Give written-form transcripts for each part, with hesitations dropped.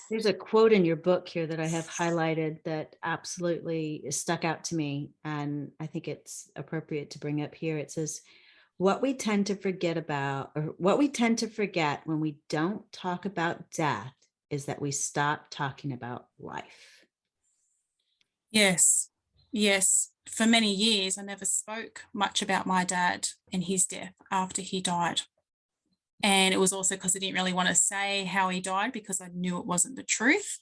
There's a quote in your book here that I have highlighted that absolutely stuck out to me, and I think it's appropriate to bring up here. It says, what we tend to forget about, or what we tend to forget when we don't talk about death, is that we stop talking about life. Yes, yes. For many years, I never spoke much about my dad and his death after he died. And it was also because I didn't really want to say how he died because I knew it wasn't the truth,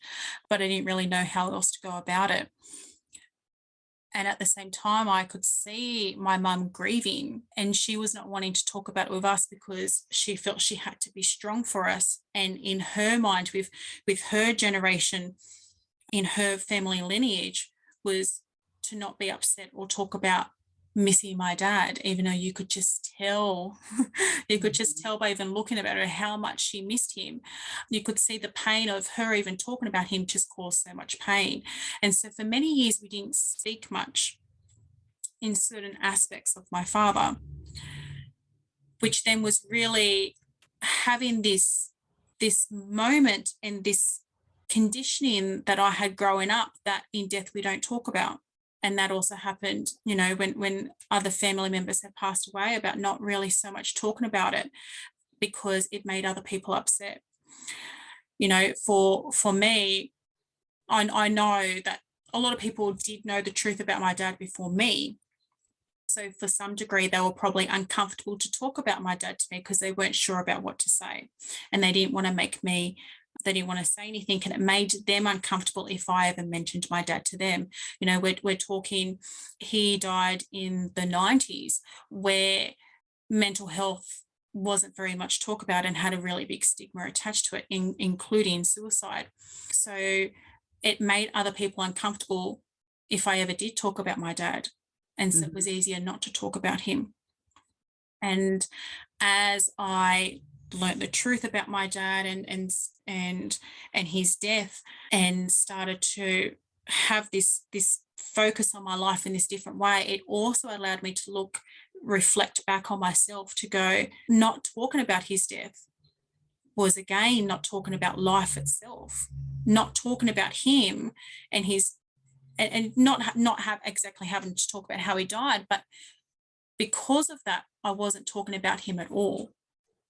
but I didn't really know how else to go about it. And at the same time, I could see my mum grieving, and she was not wanting to talk about it with us because she felt she had to be strong for us. And in her mind, with her generation, in her family lineage, was to not be upset or talk about missing my dad, even though you could just tell, you could just Mhm. tell by even looking about her how much she missed him. You could see the pain of her even talking about him just caused so much pain. And so for many years, we didn't speak much in certain aspects of my father, which then was really having this moment and this conditioning that I had growing up that in death we don't talk about. And that also happened, when other family members had passed away, about not really so much talking about it because it made other people upset. For me, I know that a lot of people did know the truth about my dad before me. So for some degree, they were probably uncomfortable to talk about my dad to me because they weren't sure about what to say. And they didn't want to say anything. And it made them uncomfortable if I ever mentioned my dad to them. We're talking, he died in the 90s, where mental health wasn't very much talk about and had a really big stigma attached to it, including suicide. So it made other people uncomfortable if I ever did talk about my dad. And so it was Mhm. easier not to talk about him. And as I learned the truth about my dad and his death, and started to have this focus on my life in this different way, it also allowed me to reflect back on myself, to go, not talking about his death was again not talking about life itself, not talking about him and his and not have exactly having to talk about how he died, but because of that, I wasn't talking about him at all.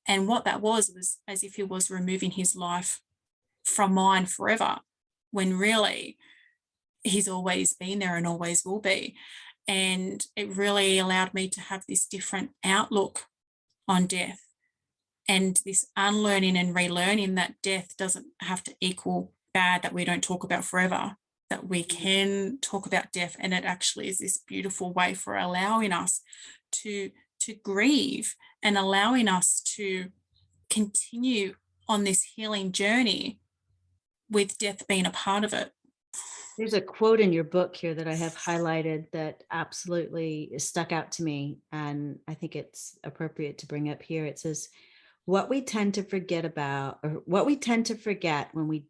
And what that was as if he was removing his life from mine forever, when really he's always been there and always will be. And it really allowed me to have this different outlook on death, and this unlearning and relearning that death doesn't have to equal bad, that we don't talk about forever, that we can talk about death. And it actually is this beautiful way for allowing us to grieve, and allowing us to continue on this healing journey with death being a part of it. There's a quote in your book here that I have highlighted that absolutely stuck out to me, and I think it's appropriate to bring up here. It says, what we tend to forget about, or what we tend to forget when we